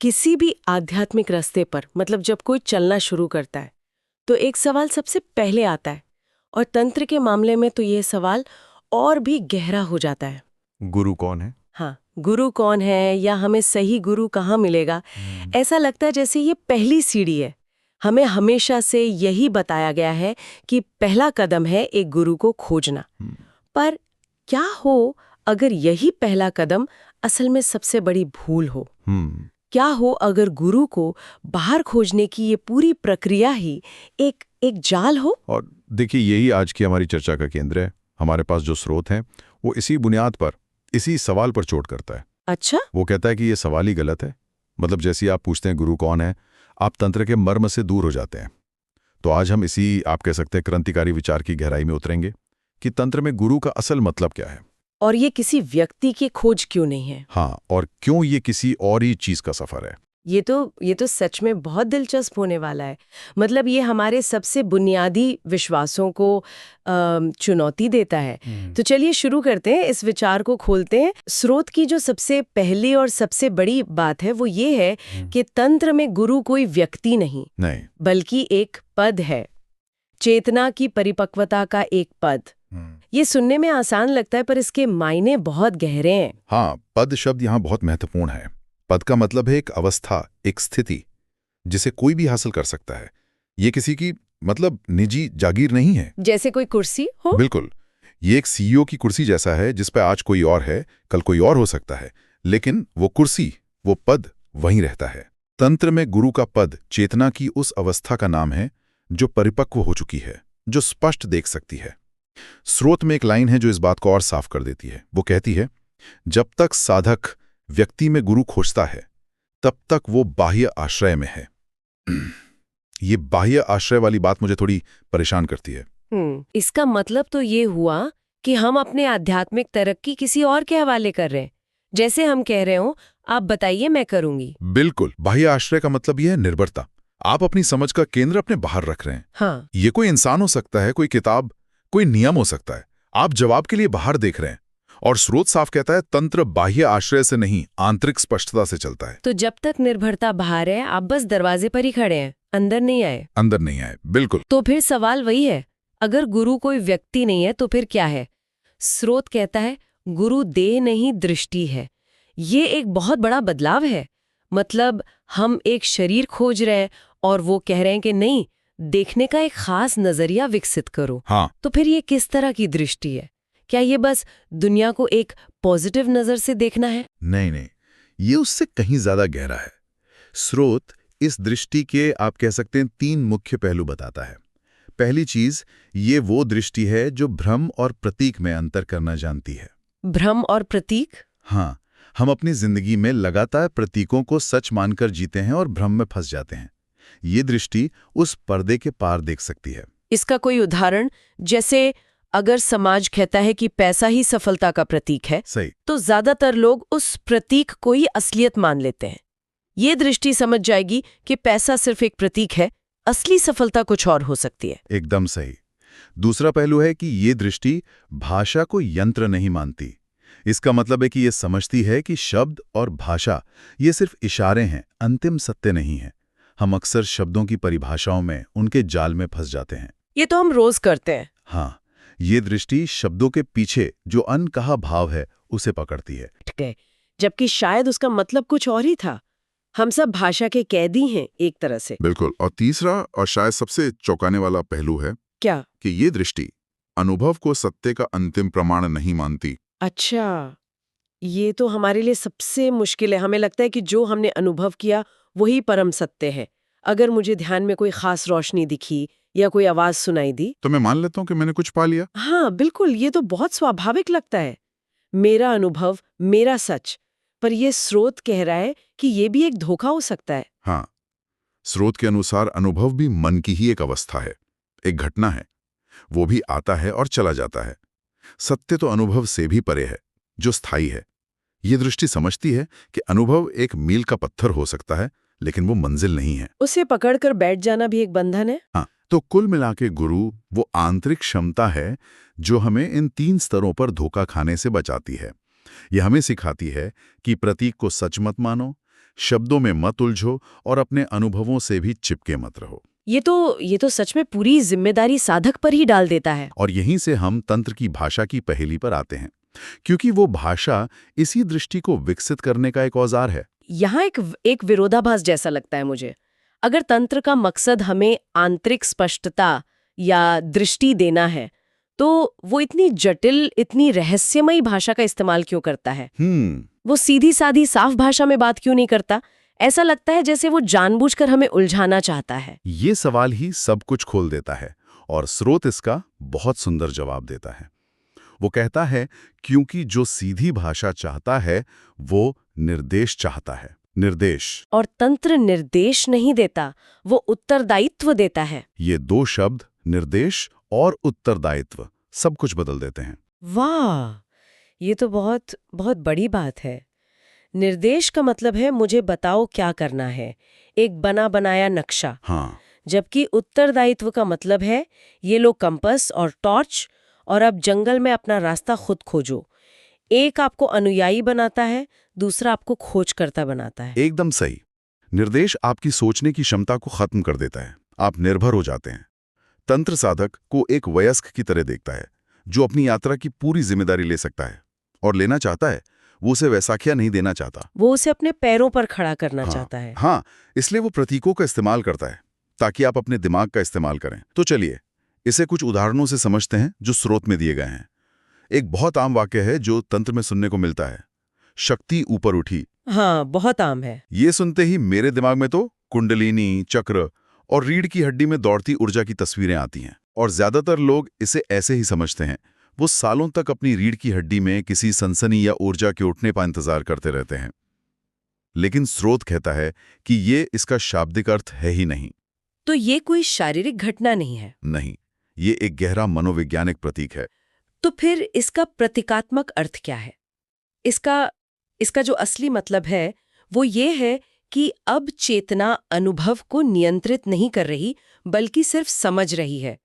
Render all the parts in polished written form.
किसी भी आध्यात्मिक रास्ते पर मतलब जब कोई चलना शुरू करता है तो एक सवाल सबसे पहले आता है, और तंत्र के मामले में तो ये सवाल और भी गहरा हो जाता है। गुरु कौन है? हाँ, गुरु कौन है या हमें सही गुरु कहाँ मिलेगा? ऐसा लगता है जैसे ये पहली सीढ़ी है। हमें हमेशा से यही बताया गया है कि पहला कदम है एक गुरु को खोजना। पर क्या हो अगर यही पहला कदम असल में सबसे बड़ी भूल हो? क्या हो अगर गुरु को बाहर खोजने की ये पूरी प्रक्रिया ही एक जाल हो? और देखिए, यही आज की हमारी चर्चा का केंद्र है। हमारे पास जो स्रोत हैं वो इसी बुनियाद पर, इसी सवाल पर चोट करता है। अच्छा, वो कहता है कि ये सवाल ही गलत है। मतलब जैसे आप पूछते हैं गुरु कौन है, आप तंत्र के मर्म से दूर हो जाते हैं। तो आज हम इसी, आप कह सकते हैं, क्रांतिकारी विचार की गहराई में उतरेंगे कि तंत्र में गुरु का असल मतलब क्या है, और ये किसी व्यक्ति की खोज क्यों नहीं है? हाँ, और क्यों ये किसी और ही चीज का सफर है। ये तो सच में बहुत दिलचस्प होने वाला है। मतलब ये हमारे सबसे बुनियादी विश्वासों को चुनौती देता है। तो चलिए शुरू करते हैं, इस विचार को खोलते हैं। स्रोत की जो सबसे पहली और सबसे बड़ी बात है वो ये है कि तंत्र में गुरु कोई व्यक्ति नहीं, बल्कि एक पद है, चेतना की परिपक्वता का एक पद। ये सुनने में आसान लगता है पर इसके मायने बहुत गहरे हैं। हाँ, पद शब्द यहाँ बहुत महत्वपूर्ण है। पद का मतलब है एक अवस्था, एक स्थिति जिसे कोई भी हासिल कर सकता है। ये किसी की मतलब निजी जागीर नहीं है, जैसे कोई कुर्सी हो। बिल्कुल, ये एक सीईओ की कुर्सी जैसा है जिस पर आज कोई और है, कल कोई और हो सकता है, लेकिन वो कुर्सी, वो पद वहीं रहता है। तंत्र में गुरु का पद चेतना की उस अवस्था का नाम है जो परिपक्व हो चुकी है, जो स्पष्ट देख सकती है। स्रोत में एक लाइन है जो इस बात को और साफ कर देती है। वो कहती है, जब तक साधक व्यक्ति में गुरु खोजता है तब तक वो बाह्य आश्रय में है। ये बाह्य आश्रय वाली बात मुझे थोड़ी परेशान करती है। इसका मतलब तो ये हुआ कि हम अपने आध्यात्मिक तरक्की किसी और के हवाले कर रहे हैं। जैसे हम कह रहे हो, आप बताइए मैं करूंगी। बिल्कुल, बाह्य आश्रय का मतलब यह है निर्भरता। आप अपनी समझ का केंद्र अपने बाहर रख रहे हैं। हाँ। ये कोई इंसान हो सकता है, कोई किताब, कोई नियम हो सकता है। आप जवाब के लिए बाहर देख रहे हैं। और स्रोत साफ कहता है, तंत्र बाह्य आश्रय से नहीं, आंतरिक स्पष्टता से चलता है। तो जब तक निर्भरता बाहर है, आप बस दरवाजे पर ही खड़े हैं, अंदर नहीं आए। अंदर नहीं आए, बिल्कुल। तो फिर सवाल वही है, अगर गुरु कोई व्यक्ति नहीं है तो फिर क्या है? स्रोत कहता है गुरु देह नहीं, दृष्टि है। ये एक बहुत बड़ा बदलाव है। मतलब हम एक शरीर खोज रहे हैं और वो कह रहे हैं कि नहीं, देखने का एक खास नजरिया विकसित करो। हाँ। तो फिर ये किस तरह की दृष्टि है? क्या ये बस दुनिया को एक पॉजिटिव नजर से देखना है? नहीं नहीं, ये उससे कहीं ज्यादा गहरा है। स्रोत इस दृष्टि के, आप कह सकते हैं, 3 मुख्य पहलू बताता है। पहली चीज, ये वो दृष्टि है जो भ्रम और प्रतीक में अंतर करना जानती है। भ्रम और प्रतीक? हाँ, हम अपनी जिंदगी में लगातार प्रतीकों को सच मानकर जीते हैं और भ्रम में फंस जाते हैं। ये दृष्टि उस पर्दे के पार देख सकती है। इसका कोई उदाहरण? जैसे अगर समाज कहता है कि पैसा ही सफलता का प्रतीक है, सही, तो ज्यादातर लोग उस प्रतीक को ही असलियत मान लेते हैं। ये दृष्टि समझ जाएगी कि पैसा सिर्फ एक प्रतीक है, असली सफलता कुछ और हो सकती है। एकदम सही। दूसरा पहलू है कि ये दृष्टि भाषा को यंत्र नहीं मानती। इसका मतलब है कि ये समझती है कि शब्द और भाषा ये सिर्फ इशारे हैं, अंतिम सत्य नहीं है। हम अक्सर शब्दों की परिभाषाओं में, उनके जाल में फंस जाते हैं। ये तो हम रोज करते हैं। हाँ, ये दृष्टि शब्दों के पीछे जो अनकहा भाव है उसे पकड़ती है। ठीक है, जबकि शायद उसका मतलब कुछ और ही था। हम सब भाषा के कैदी हैं एक तरह से। बिल्कुल। और तीसरा और शायद सबसे चौंकाने वाला पहलू है क्या? कि ये दृष्टि अनुभव को सत्य का अंतिम प्रमाण नहीं मानती। अच्छा, ये तो हमारे लिए सबसे मुश्किल है। हमें लगता है कि जो हमने अनुभव किया वही परम सत्य है। अगर मुझे ध्यान में कोई खास रोशनी दिखी या कोई आवाज सुनाई दी तो मैं मान लेता हूँ कि मैंने कुछ पा लिया। हाँ बिल्कुल, ये तो बहुत स्वाभाविक लगता है। मेरा अनुभव, मेरा सच। पर ये स्रोत कह रहा है कि ये भी एक धोखा हो सकता है। हाँ, स्रोत के अनुसार अनुभव भी मन की ही एक अवस्था है, एक घटना है। वो भी आता है और चला जाता है। सत्य तो अनुभव से भी परे है, जो स्थायी है। ये दृष्टि समझती है कि अनुभव एक मील का पत्थर हो सकता है, लेकिन वो मंजिल नहीं है। उसे पकड़कर बैठ जाना भी एक बंधन है। हाँ, तो कुल मिला के गुरु वो आंतरिक क्षमता है जो हमें इन 3 स्तरों पर धोखा खाने से बचाती है। यह हमें सिखाती है कि प्रतीक को सच मत मानो, शब्दों में मत उलझो और अपने अनुभवों से भी चिपके मत रहो। ये तो सच में पूरी जिम्मेदारी साधक पर ही डाल देता है। और यहीं से हम तंत्र की भाषा की पहेली पर आते हैं, क्योंकि वो भाषा इसी दृष्टि को विकसित करने का एक औजार है। यहाँ एक विरोधाभास जैसा लगता है मुझे। अगर तंत्र का मकसद हमें आंतरिक स्पष्टता या दृष्टि देना है, तो वो इतनी जटिल, इतनी रहस्यमयी भाषा का इस्तेमाल क्यों करता है? वो सीधी सादी साफ भाषा में बात क्यों नहीं करता? ऐसा लगता है जैसे वो जानबूझकर हमें उलझाना चाहता है। ये सवाल ही सब कुछ खोल देता है, और स्रोत इसका बहुत सुंदर जवाब देता है। वो कहता है, क्योंकि जो सीधी भाषा चाहता है वो निर्देश चाहता है। निर्देश। और तंत्र निर्देश नहीं देता, वो उत्तरदायित्व देता है। ये दो शब्द, निर्देश और उत्तरदायित्व, सब कुछ बदल देते हैं। वाह, ये तो बहुत बहुत बड़ी बात है। निर्देश का मतलब है मुझे बताओ क्या करना है, एक बना बनाया नक्शा। हाँ। जबकि उत्तरदायित्व का मतलब है ये लो कंपास और टॉर्च, और अब जंगल में अपना रास्ता खुद खोजो। एक आपको अनुयायी बनाता है, दूसरा आपको खोजकर्ता बनाता है। एकदम सही। निर्देश आपकी सोचने की क्षमता को खत्म कर देता है, आप निर्भर हो जाते हैं। तंत्र साधक को एक वयस्क की तरह देखता है, जो अपनी यात्रा की पूरी जिम्मेदारी ले सकता है और लेना चाहता है। वो उसे वैसाखिया नहीं देना चाहता, वो उसे अपने पैरों पर खड़ा करना चाहता है। हाँ, इसलिए वो प्रतीकों का इस्तेमाल करता है ताकि आप अपने दिमाग का इस्तेमाल करें। तो चलिए इसे कुछ उदाहरणों से समझते हैं जो स्रोत में दिए गए हैं। एक बहुत आम वाक्य है जो तंत्र में सुनने को मिलता है, शक्ति ऊपर उठी। हाँ, बहुत आम है। ये सुनते ही मेरे दिमाग में तो कुंडलिनी, चक्र और रीढ़ की हड्डी में दौड़ती ऊर्जा की तस्वीरें आती हैं। और ज्यादातर लोग इसे ऐसे ही समझते हैं। वो सालों तक अपनी रीढ़ की हड्डी में किसी सनसनी या ऊर्जा के उठने का इंतजार करते रहते हैं। लेकिन स्रोत कहता है कि ये इसका शाब्दिक अर्थ है ही नहीं। तो ये कोई शारीरिक घटना नहीं है? नहीं, ये एक गहरा मनोवैज्ञानिक प्रतीक है। तो फिर इसका प्रतीकात्मक अर्थ क्या है? इसका जो असली मतलब है वो ये है कि अब चेतना अनुभव को नियंत्रित नहीं कर रही, बल्कि सिर्फ समझ रही है।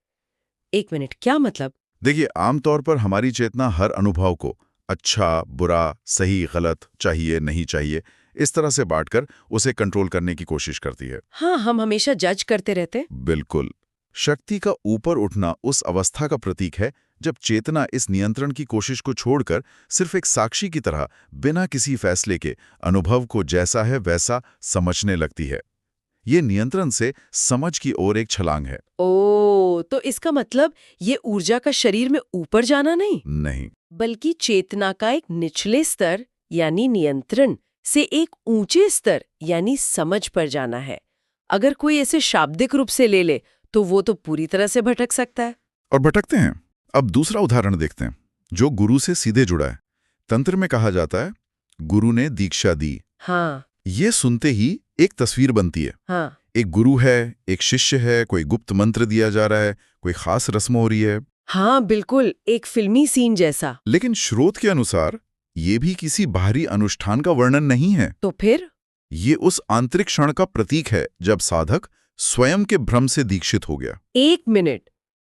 एक मिनट, क्या मतलब? देखिए, आमतौर पर हमारी चेतना हर अनुभव को अच्छा, बुरा, सही, गलत, चाहिए, नहीं चाहिए, इस तरह से बांटकर उसे कंट्रोल करने की कोशिश करती है। हाँ, हम हमेशा जज करते रहते। बिल्कुल। शक्ति का ऊपर उठना उस अवस्था का प्रतीक है जब चेतना इस नियंत्रण की कोशिश को छोड़कर सिर्फ एक साक्षी की तरह बिना किसी फैसले के अनुभव को जैसा है वैसा समझने लगती है। ये नियंत्रण से समझ की ओर एक छलांग है। तो इसका मतलब ये ऊर्जा का शरीर में ऊपर जाना नहीं, बल्कि चेतना का एक निचले स्तर यानी नियंत्रण से एक ऊंचे स्तर यानी समझ पर जाना है। अगर कोई ऐसे शाब्दिक रूप से ले ले तो वो तो पूरी तरह से भटक सकता है। और भटकते हैं। अब दूसरा उदाहरण देखते हैं जो गुरु से सीधे जुड़ा है। तंत्र में कहा जाता है, गुरु ने दीक्षा दी। हाँ। ये सुनते ही एक तस्वीर बनती है। हाँ। एक गुरु है, एक शिष्य है, कोई गुप्त मंत्र दिया जा रहा है, कोई खास रस्म हो रही है। हाँ, बिल्कुल, एक फिल्मी सीन जैसा। लेकिन स्रोत के अनुसार ये भी किसी बाहरी अनुष्ठान का वर्णन नहीं है। तो फिर? ये उस आंतरिक क्षण का प्रतीक है जब साधक स्वयं के भ्रम से दीक्षित हो गया। एक मिनट,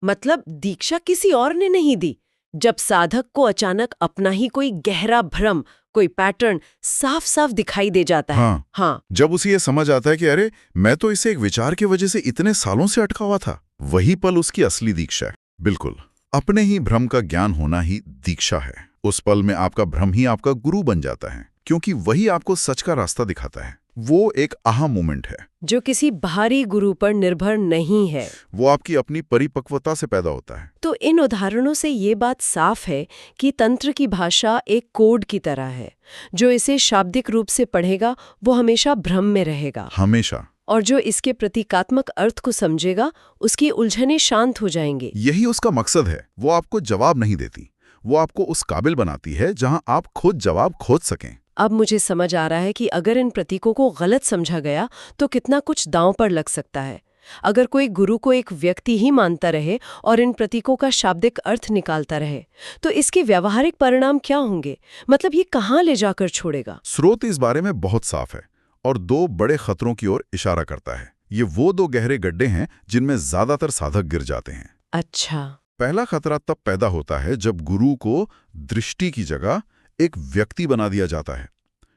मतलब दीक्षा किसी और ने नहीं दी, जब साधक को अचानक अपना ही कोई गहरा भ्रम, कोई पैटर्न साफ साफ दिखाई दे जाता है। हाँ। जब उसे ये समझ आता है कि अरे, मैं तो इसे एक विचार की वजह से इतने सालों से अटका हुआ था, वही पल उसकी असली दीक्षा है। बिल्कुल, अपने ही भ्रम का ज्ञान होना ही दीक्षा है। उस पल में आपका भ्रम ही आपका गुरु बन जाता है, क्योंकि वही आपको सच का रास्ता दिखाता है। वो एक आहा मोमेंट है जो किसी बाहरी गुरु पर निर्भर नहीं है, वो आपकी अपनी परिपक्वता से पैदा होता है। तो इन उदाहरणों से ये बात साफ है कि तंत्र की भाषा एक कोड की तरह है। जो इसे शाब्दिक रूप से पढ़ेगा वो हमेशा भ्रम में रहेगा, हमेशा। और जो इसके प्रतीकात्मक अर्थ को समझेगा उसकी उलझनें शांत हो जाएंगे। यही उसका मकसद है। वो आपको जवाब नहीं देती, वो आपको उस काबिल बनाती है जहां आप खुद जवाब खोज सकें। अब मुझे समझ आ रहा है कि अगर इन प्रतीकों को गलत समझा गया तो कितना कुछ दांव पर लग सकता है। अगर कोई गुरु को एक व्यक्ति ही मानता रहे और इन प्रतीकों का शाब्दिक अर्थ निकालता रहे, तो इसके व्यावहारिक परिणाम क्या होंगे? मतलब ये कहाँ ले जाकर छोड़ेगा? स्रोत इस बारे में बहुत साफ है और दो बड़े खतरों की ओर इशारा करता है। ये वो दो गहरे गड्ढे हैं जिनमें ज्यादातर साधक गिर जाते हैं। अच्छा। पहला खतरा तब पैदा होता है जब गुरु को दृष्टि की जगह एक व्यक्ति बना दिया जाता है।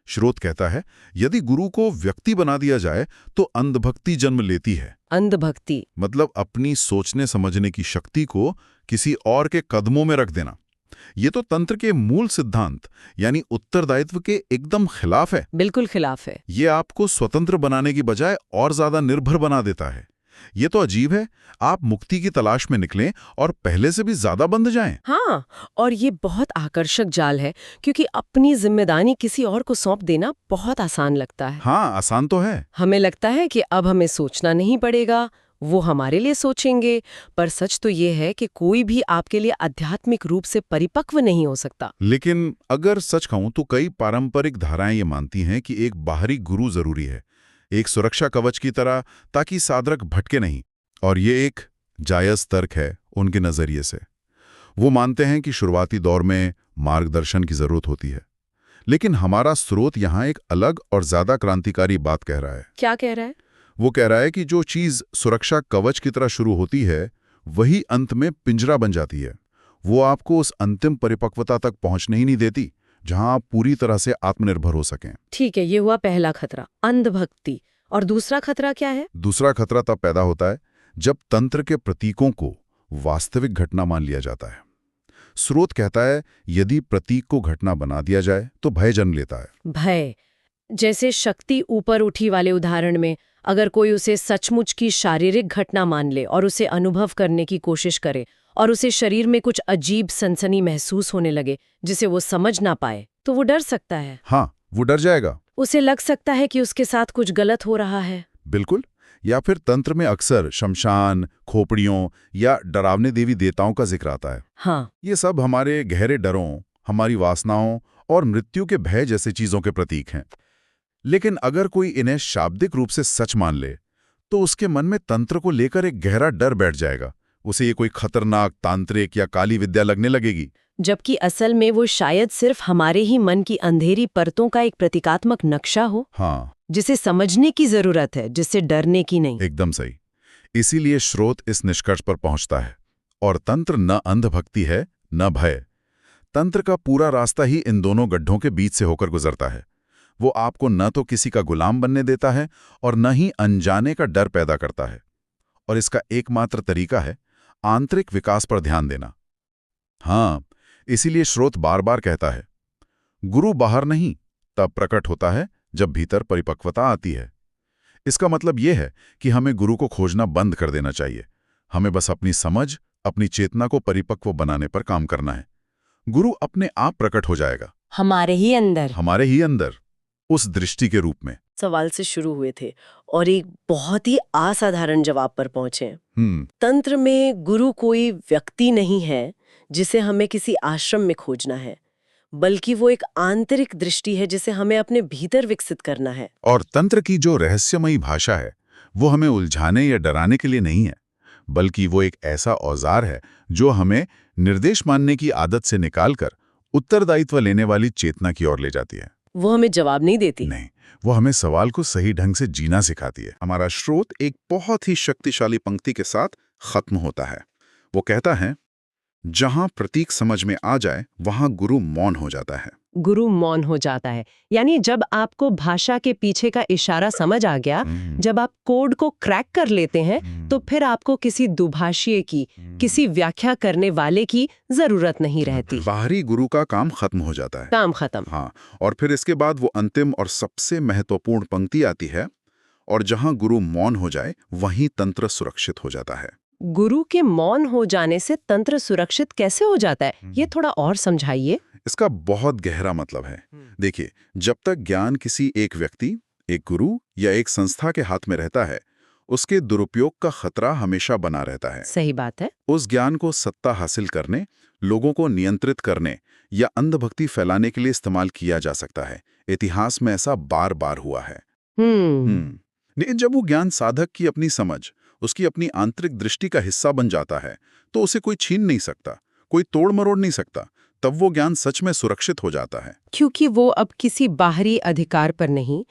स्रोत कहता है, यदि गुरु को व्यक्ति बना दिया जाए तो अंधभक्ति जन्म लेती है। अंधभक्ति मतलब अपनी सोचने समझने की शक्ति को किसी और के कदमों में रख देना। ये तो तंत्र के मूल सिद्धांत यानी उत्तरदायित्व के एकदम खिलाफ है। बिल्कुल खिलाफ है। ये आपको स्वतंत्र बनाने की बजाय और ज्यादा निर्भर बना देता है। ये तो अजीब है, आप मुक्ति की तलाश में निकलें और पहले से भी ज्यादा बंध जाएं। हाँ, और ये बहुत आकर्षक जाल है, क्योंकि अपनी जिम्मेदारी किसी और को सौंप देना बहुत आसान लगता है। हाँ, आसान तो है। हमें लगता है कि अब हमें सोचना नहीं पड़ेगा, वो हमारे लिए सोचेंगे, पर सच तो ये है कि कोई भी आपके लिए आध्यात्मिक रूप से परिपक्व नहीं हो सकता। लेकिन अगर सच कहूं तो कई पारंपरिक धाराएं ये मानती हैं कि एक बाहरी गुरु जरूरी है, एक सुरक्षा कवच की तरह, ताकि साधक भटके नहीं। और ये एक जायज तर्क है उनके नजरिए से। वो मानते हैं कि शुरुआती दौर में मार्गदर्शन की जरूरत होती है। लेकिन हमारा स्रोत यहाँ एक अलग और ज्यादा क्रांतिकारी बात कह रहा है। क्या कह रहा है? वो कह रहा है कि जो चीज सुरक्षा कवच की तरह शुरू होती है, वही अंत में पिंजरा बन जाती है। वो आपको उस अंतिम परिपक्वता तक पहुंचने ही नहीं देती जहां आप पूरी तरह से आत्मनिर्भर हो सकें। ठीक है, ये हुआ पहला खतरा, अंधभक्ति। और दूसरा खतरा क्या है? दूसरा खतरा तब पैदा होता है जब तंत्र के प्रतीकों को वास्तविक घटना मान लिया जाता है। स्रोत कहता है, यदि प्रतीक को घटना बना दिया जाए तो भय जन्म लेता है। भय, जैसे शक्ति ऊपर उठी वाले उदाहरण में, अगर कोई उसे सचमुच की शारीरिक घटना मान ले और उसे अनुभव करने की कोशिश करे और उसे शरीर में कुछ अजीब सनसनी महसूस होने लगे जिसे वो समझ ना पाए, तो वो डर सकता है। हाँ, वो डर जाएगा। उसे लग सकता है कि उसके साथ कुछ गलत हो रहा है। बिल्कुल। या फिर तंत्र में अक्सर शमशान, खोपड़ियों या डरावने देवी देवताओं का जिक्र आता है। हाँ, ये सब हमारे गहरे डरों, हमारी वासनाओं और मृत्यु के भय जैसे चीजों के प्रतीक हैं। लेकिन अगर कोई इन्हें शाब्दिक रूप से सच मान ले, तो उसके मन में तंत्र को लेकर एक गहरा डर बैठ जाएगा। उसे ये कोई खतरनाक तांत्रिक या काली विद्या लगने लगेगी। जबकि असल में वो शायद सिर्फ हमारे ही मन की अंधेरी परतों का एक प्रतीकात्मक नक्शा हो। हाँ, जिसे समझने की जरूरत है, जिससे डरने की नहीं। एकदम सही। इसीलिए स्रोत इस निष्कर्ष पर पहुंचता है, और तंत्र न अंधभक्ति है न भय। तंत्र का पूरा रास्ता ही इन दोनों गड्ढों के बीच से होकर गुजरता है। वो आपको न तो किसी का गुलाम बनने देता है और न ही अनजाने का डर पैदा करता है। और इसका एकमात्र तरीका है आंतरिक विकास पर ध्यान देना। हाँ, इसीलिए स्रोत बार बार कहता है, गुरु बाहर नहीं तब प्रकट होता है जब भीतर परिपक्वता आती है। इसका मतलब यह है कि हमें गुरु को खोजना बंद कर देना चाहिए। हमें बस अपनी समझ, अपनी चेतना को परिपक्व बनाने पर काम करना है। गुरु अपने आप प्रकट हो जाएगा, हमारे ही अंदर, उस दृष्टि के रूप में। सवाल से शुरू हुए थे और एक बहुत ही असाधारण जवाब पर पहुंचे। तंत्र में गुरु कोई व्यक्ति नहीं है जिसे हमें किसी आश्रम में खोजना है, बल्कि वो एक आंतरिक दृष्टि है जिसे हमें अपने भीतर विकसित करना है। और तंत्र की जो रहस्यमयी भाषा है, वो हमें उलझाने या डराने के लिए नहीं है, बल्कि वो एक ऐसा औजार है जो हमें निर्देश मानने की आदत से निकालकर उत्तरदायित्व लेने वाली चेतना की ओर ले जाती है। वो हमें जवाब नहीं देती। नहीं, वो हमें सवाल को सही ढंग से जीना सिखाती है। हमारा स्रोत एक बहुत ही शक्तिशाली पंक्ति के साथ खत्म होता है। वो कहता है, जहां प्रतीक समझ में आ जाए वहां गुरु मौन हो जाता है। गुरु मौन हो जाता है, यानी जब आपको भाषा के पीछे का इशारा समझ आ गया, जब आप कोड को क्रैक कर लेते हैं, तो फिर आपको किसी दुभाषिए की, किसी व्याख्या करने वाले की जरूरत नहीं रहती। बाहरी गुरु का काम खत्म हो जाता है। काम खत्म। हाँ, और फिर इसके बाद वो अंतिम और सबसे महत्वपूर्ण पंक्ति आती है, और जहां गुरु मौन हो जाए वहीं तंत्र सुरक्षित हो जाता है। गुरु के मौन हो जाने से तंत्र सुरक्षित कैसे हो जाता है, ये थोड़ा और समझाइए। इसका बहुत गहरा मतलब है। देखिए, जब तक ज्ञान किसी एक व्यक्ति, एक गुरु या एक संस्था के हाथ में रहता है, उसके दुरुपयोग का खतरा हमेशा बना रहता है। सही बात है। उस ज्ञान को सत्ता हासिल करने, लोगों को नियंत्रित करने या अंधभक्ति फैलाने के लिए इस्तेमाल किया जा सकता है। इतिहास में ऐसा बार बार हुआ है। लेकिन जब वो ज्ञान साधक की अपनी समझ, उसकी अपनी आंतरिक दृष्टि का हिस्सा बन जाता है, तो उसे कोई छीन नहीं सकता, कोई तोड़ मरोड़ नहीं सकता। तब वो ज्ञान सच में सुरक्षित हो जाता है, क्योंकि वो अब किसी बाहरी अधिकार पर नहीं,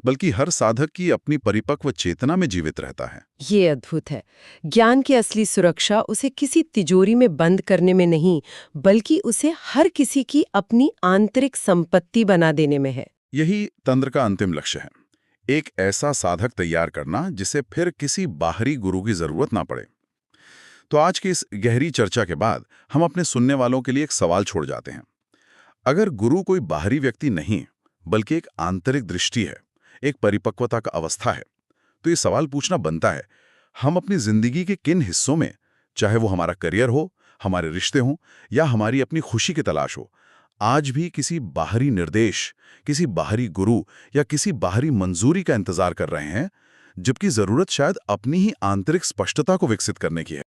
बल्कि हर साधक की अपनी परिपक्व चेतना में जीवित रहता है। ये अद्भुत है। ज्ञान की असली सुरक्षा उसे किसी तिजोरी में बंद करने में नहीं, बल्कि उसे हर किसी की अपनी आंतरिक संपत्ति बना देने में है। यही तंत्र का अंतिम लक्ष्य है, एक ऐसा साधक तैयार करना जिसे फिर किसी बाहरी गुरु की जरूरत ना पड़े। तो आज की इस गहरी चर्चा के बाद हम अपने सुनने वालों के लिए एक सवाल छोड़ जाते हैं। अगर गुरु कोई बाहरी व्यक्ति नहीं, बल्कि एक आंतरिक दृष्टि है, एक परिपक्वता का अवस्था है, तो ये सवाल पूछना बनता है, हम अपनी जिंदगी के किन हिस्सों में, चाहे वो हमारा करियर हो, हमारे रिश्ते हों या हमारी अपनी खुशी की तलाश हो, आज भी किसी बाहरी निर्देश, किसी बाहरी गुरु या किसी बाहरी मंजूरी का इंतजार कर रहे हैं, जबकि जरूरत शायद अपनी ही आंतरिक स्पष्टता को विकसित करने की है।